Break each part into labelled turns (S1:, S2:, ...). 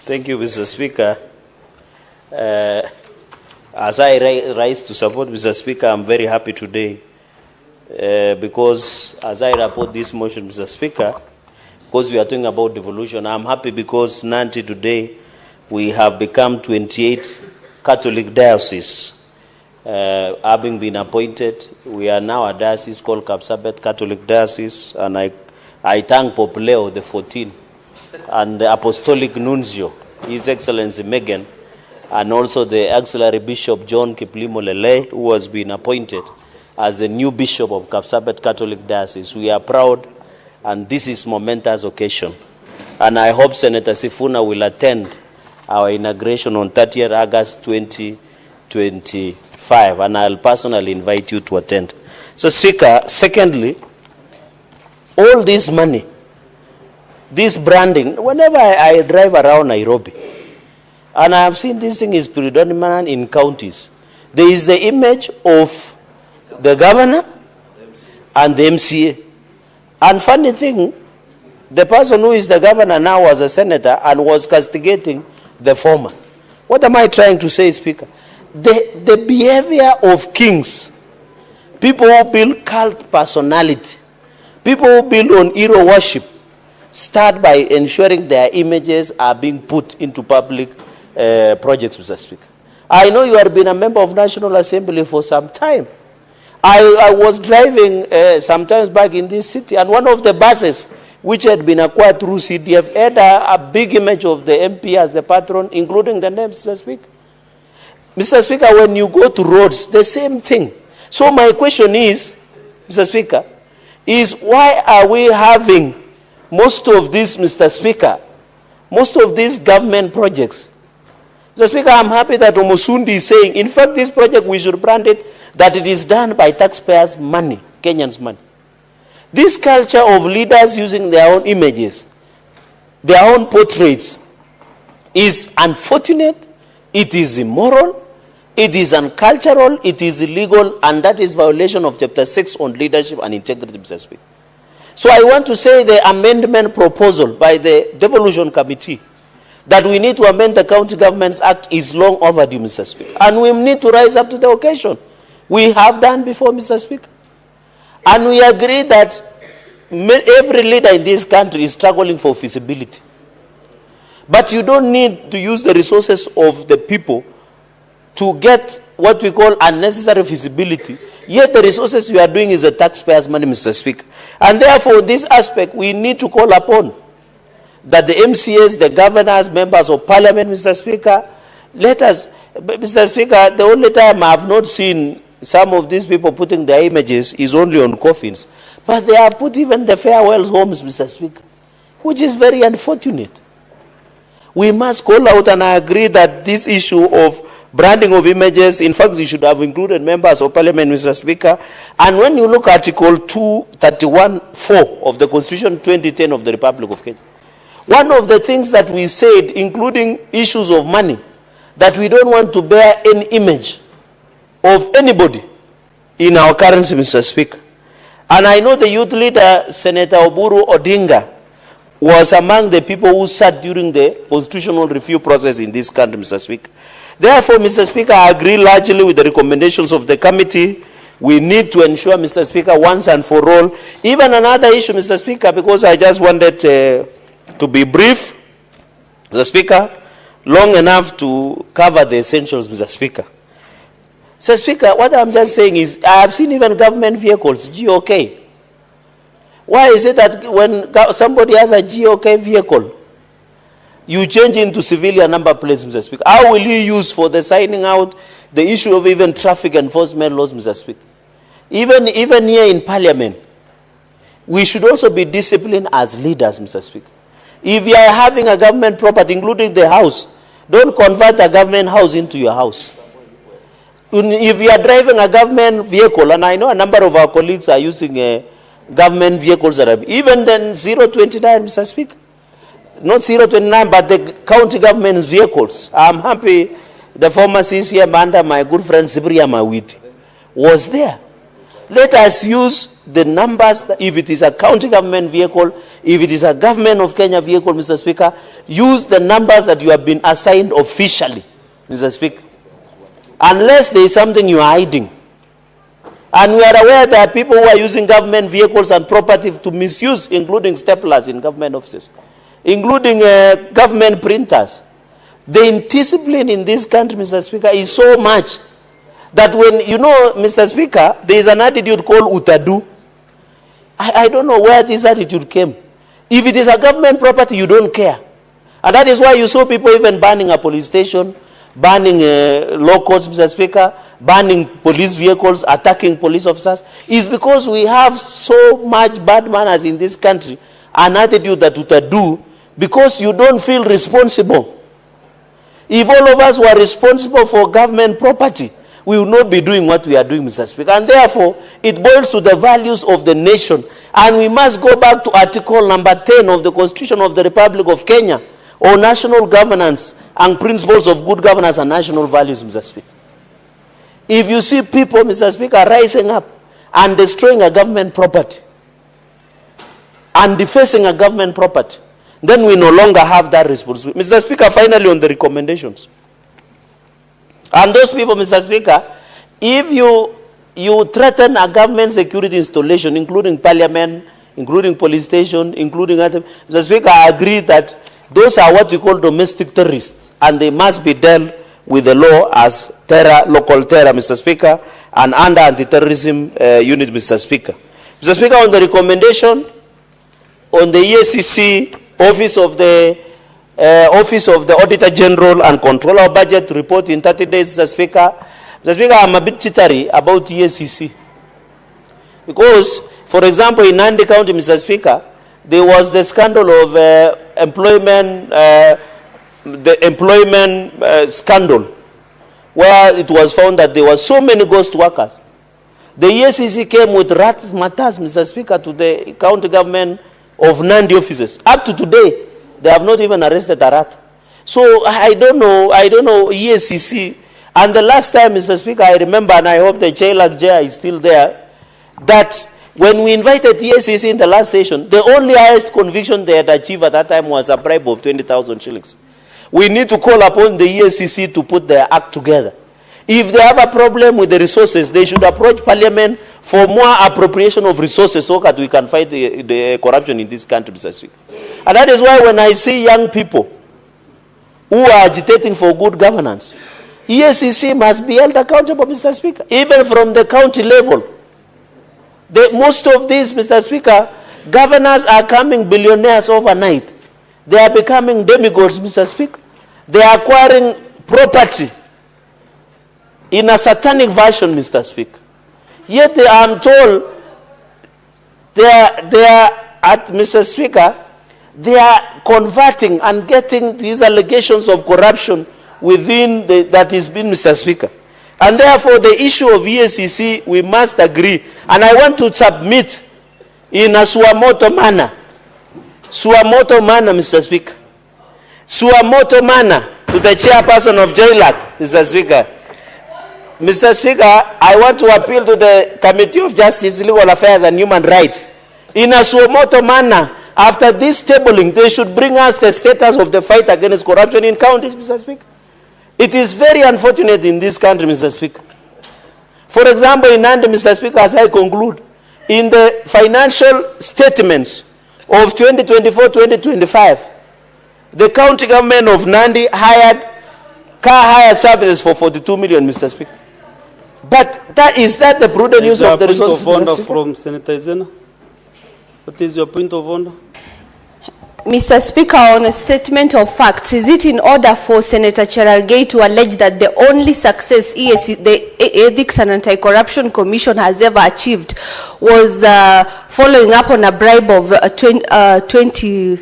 S1: Thank you, Mr. Speaker. As I rise to support Mr. Speaker, I'm very happy today because as I report this motion, Mr. Speaker, because we are talking about devolution, I'm happy because Nanti today we have become 28 Catholic dioceses having been appointed. We are now a diocese called Sabasaba Catholic Diocese, and I thank Pope Leo the 14th and the Apostolic Nuncio, His Excellency Megan, and also the Auxiliary Bishop John Kiplimo Lele, who has been appointed as the new Bishop of Sabasaba Catholic Diocese. We are proud, and this is momentous occasion. And I hope Senator Sifuna will attend our inauguration on 30th August 2025, and I'll personally invite you to attend. So, Speaker, secondly, all this money, this branding, whenever I drive around Nairobi, and I have seen this thing is predominant in counties, there is the image of the governor and the MCA. And funny thing, the person who is the governor now was a senator and was castigating the former. What am I trying to say, Speaker? The behavior of kings, people who build cult personality, people who build on hero worship, start by ensuring their images are being put into public projects, Mr. Speaker. I know you have been a member of National Assembly for some time. I was driving sometimes back in this city, and one of the buses which had been acquired through CDF had a big image of the MP as the patron, including the name, Mr. Speaker. Mr. Speaker, when you go to roads, the same thing. So my question is, Mr. Speaker, is why are we having most of these, Mr. Speaker, most of these government projects? Mr. Speaker, I'm happy that Omosundi is saying, in fact, this project, we should brand it, that it is done by taxpayers' money, Kenyans' money. This culture of leaders using their own images, their own portraits, is unfortunate, it is immoral, it is uncultural, it is illegal, and that is violation of Chapter 6 on leadership and integrity, Mr. Speaker. So I want to say the amendment proposal by the Devolution Committee that we need to amend the County Governments Act is long overdue, Mr. Speaker. And we need to rise up to the occasion. We have done before, Mr. Speaker. And we agree that every leader in this country is struggling for feasibility. But you don't need to use the resources of the people to get what we call unnecessary feasibility. Yet the resources you are doing is the taxpayers' money, Mr. Speaker. And therefore, in this aspect, we need to call upon that the MCAs, the governors, members of parliament, Mr. Speaker, let us, Mr. Speaker, the only time I have not seen some of these people putting their images is only on coffins. But they have put even the farewell homes, Mr. Speaker, which is very unfortunate. We must call out, and I agree that this issue of branding of images, in fact, you should have included members of parliament, Mr. Speaker. And when you look at Article 231(4) of the Constitution 2010 of the Republic of Kenya, one of the things that we said, including issues of money, that we don't want to bear any image of anybody in our currency, Mr. Speaker. And I know the youth leader, Senator Oburu Odinga, was among the people who sat during the constitutional review process in this country, Mr. Speaker. Therefore, Mr. Speaker, I agree largely with the recommendations of the committee. We need to ensure, Mr. Speaker, once and for all. Even another issue, Mr. Speaker, because I just wanted to be brief, Mr. Speaker, long enough to cover the essentials, Mr. Speaker. Mr. Speaker, what I'm just saying is, I have seen even government vehicles, GOK. Why is it that when somebody has a GOK vehicle, you change into civilian number plates, Mr. Speaker? How will you use for the signing out the issue of even traffic enforcement laws, Mr. Speaker? Even here in Parliament, we should also be disciplined as leaders, Mr. Speaker. If you are having a government property, including the house, don't convert a government house into your house. If you are driving a government vehicle, and I know a number of our colleagues are using government vehicles, even then 029, Mr. Speaker, not 029, but the county government's vehicles. I'm happy the former CCM under my good friend Sibriya Mawiti was there. let us use the numbers. If it is a county government vehicle, if it is a government of Kenya vehicle, Mr. Speaker, use the numbers that you have been assigned officially, Mr. Speaker. Unless there is something you are hiding. And we are aware there are people who are using government vehicles and property to misuse, including staplers in government offices, including government printers. The indiscipline in this country, Mr. Speaker, is so much that when, you know, Mr. Speaker, there is an attitude called utadu. I don't know where this attitude came. If it is a government property, you don't care. And that is why you saw people even banning a police station, banning law courts, Mr. Speaker, banning police vehicles, attacking police officers. Is because we have so much bad manners in this country, an attitude that utadu, because you don't feel responsible. If all of us were responsible for government property, we will not be doing what we are doing, Mr. Speaker. And therefore, it boils to the values of the nation. And we must go back to Article number 10 of the Constitution of the Republic of Kenya, on national governance and principles of good governance and national values, Mr. Speaker. If you see people, Mr. Speaker, rising up and destroying a government property and defacing a government property, then we no longer have that responsibility. Mr. Speaker, finally on the recommendations. And those people, Mr. Speaker, if you threaten a government security installation, including parliament, including police station, including other, Mr. Speaker, I agree that those are what we call domestic terrorists, and they must be dealt with the law as terror, local terror, Mr. Speaker, and under anti-terrorism unit, Mr. Speaker. Mr. Speaker, on the recommendation on the EACC Office of the Auditor General and Controller of Budget to report in 30 days, Mr. Speaker. Mr. Speaker, I'm a bit jittery about EACC. Because, for example, in Nandi County, Mr. Speaker, there was the scandal of employment scandal, where it was found that there were so many ghost workers. The EACC came with rats matters, Mr. Speaker, to the county government of Nandi offices. Up to today, they have not even arrested a rat. So I don't know, EACC. And the last time, Mr. Speaker, I remember, and I hope the Cherargei is still there, that when we invited EACC in the last session, the only highest conviction they had achieved at that time was a bribe of 20,000 shillings. We need to call upon the EACC to put their act together. If they have a problem with the resources, they should approach Parliament for more appropriation of resources so that we can fight the corruption in this country, Mr. Speaker. And that is why when I see young people who are agitating for good governance, EACC must be held accountable, Mr. Speaker, even from the county level. Most of these, Mr. Speaker, governors are becoming billionaires overnight. They are becoming demigods, Mr. Speaker. They are acquiring property in a satanic version, Mr. Speaker. Yet they are told they are at, Mr. Speaker, they are converting and getting these allegations of corruption within that is being, Mr. Speaker. And therefore, the issue of EACC, we must agree. And I want to submit in a suamoto manner. Suamoto manner, Mr. Speaker. Suamoto manner to the chairperson of JLAC, Mr. Speaker. Mr. Speaker, I want to appeal to the Committee of Justice, Legal Affairs and Human Rights. In a suamoto manner, after this tabling, they should bring us the status of the fight against corruption in counties, Mr. Speaker. It is very unfortunate in this country, Mr. Speaker. For example, in Nandi, Mr. Speaker, as I conclude, in the financial statements of 2024-2025, the county government of Nandi hired car hire services for 42 million, Mr. Speaker. But is that the prudent use of the resources?
S2: Point of order from Senator Zena. What is your point of order?
S3: Mr. Speaker, on a statement of facts, is it in order for Senator Cherargei to allege that the only success the Ethics and Anti-Corruption Commission has ever achieved was following up on a bribe of 20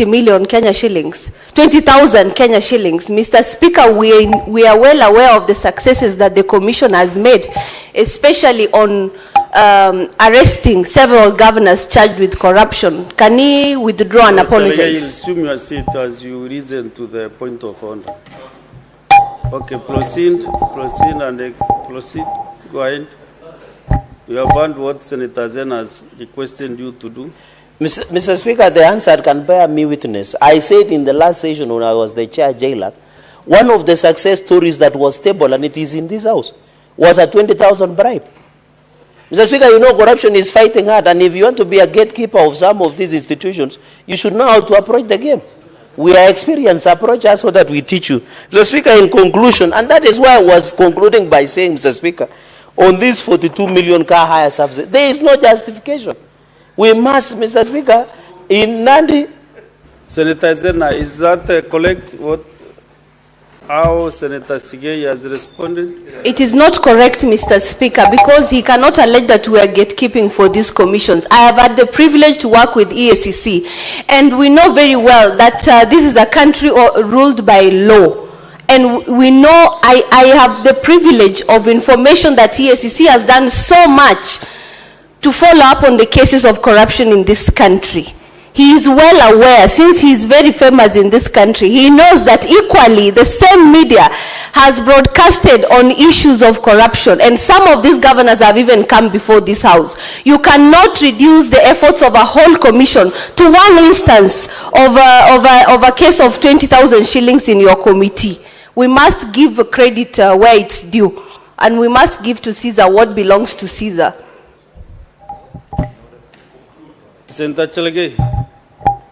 S3: million Kenya shillings, 20,000 Kenya shillings? Mr. Speaker, we are well aware of the successes that the Commission has made, especially on arresting several governors charged with corruption. Can he withdraw and apologize?
S2: I will assume your seat as you listen to the point of order. Okay, proceed, and proceed. Go ahead. You have heard what Senator Zen has requested you to do.
S1: Mr. Speaker, the answer can bear me witness. I said in the last session when I was the chair jailer, one of the success stories that was stable, and it is in this house, was a 20,000 bribe. Mr. Speaker, you know corruption is fighting hard, and if you want to be a gatekeeper of some of these institutions, you should know how to approach the game. We are experienced. Approach us so that we teach you. Mr. Speaker, in conclusion, and that is why I was concluding by saying, Mr. Speaker, on this 42 million car hire subsidy, there is no justification. We must, Mr. Speaker, in Nandi.
S2: Senator Zena, is that correct? How Senator Cherargei has responded?
S3: It is not correct, Mr. Speaker, because he cannot allege that we are gatekeeping for these commissions. I have had the privilege to work with EACC, and we know very well that this is a country ruled by law. And we know, I have the privilege of information that EACC has done so much to follow up on the cases of corruption in this country. He is well aware, since he is very famous in this country, he knows that equally the same media has broadcasted on issues of corruption, and some of these governors have even come before this house. You cannot reduce the efforts of a whole commission to one instance of a case of 20,000 shillings in your committee. We must give credit where it's due, and we must give to Caesar what belongs to Caesar.
S2: Senator Cherargei,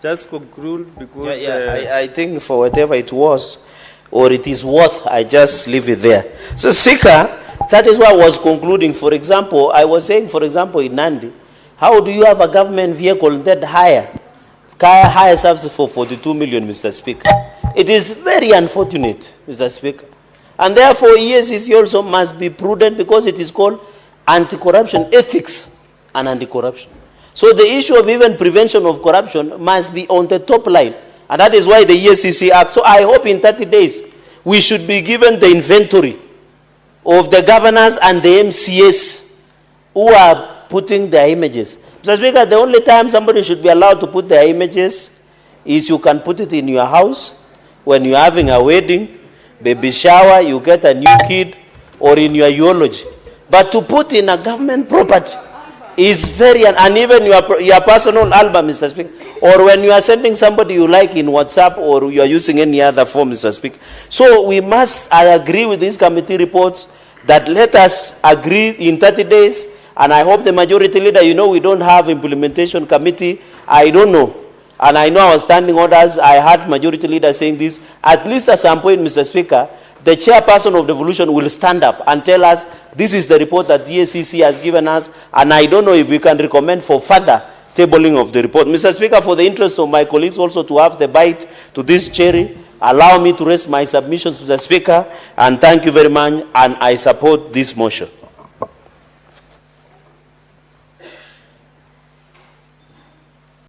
S2: just conclude because...
S1: I think for whatever it was, or it is worth, I just leave it there. So, Speaker, that is why I was concluding. For example, I was saying, for example, in Nandi, how do you have a government vehicle that higher subsidy for 42 million, Mr. Speaker? It is very unfortunate, Mr. Speaker. And therefore, EACC also must be prudent because it is called anti-corruption ethics and anti-corruption. So the issue of even prevention of corruption must be on the top line. And that is why the EACC Act. So I hope in 30 days, we should be given the inventory of the governors and the MCS who are putting their images. Mr. Speaker, the only time somebody should be allowed to put their images is you can put it in your house when you're having a wedding, baby shower, you get a new kid, or in your eulogy. But to put in a government property is very, and even your personal album, Mr. Speaker, or when you are sending somebody you like in WhatsApp, or you are using any other form, Mr. Speaker. So we must, I agree with these committee reports that let us agree in 30 days, and I hope the majority leader, you know, we don't have implementation committee, I don't know. And I know our standing orders, I heard majority leader saying this, at least at some point, Mr. Speaker, the chairperson of devolution will stand up and tell us, this is the report that the EACC has given us, and I don't know if we can recommend for further tabling of the report. Mr. Speaker, for the interest of my colleagues also to have the bite to this cherry, allow me to raise my submissions, Mr. Speaker, and thank you very much, and I support this motion.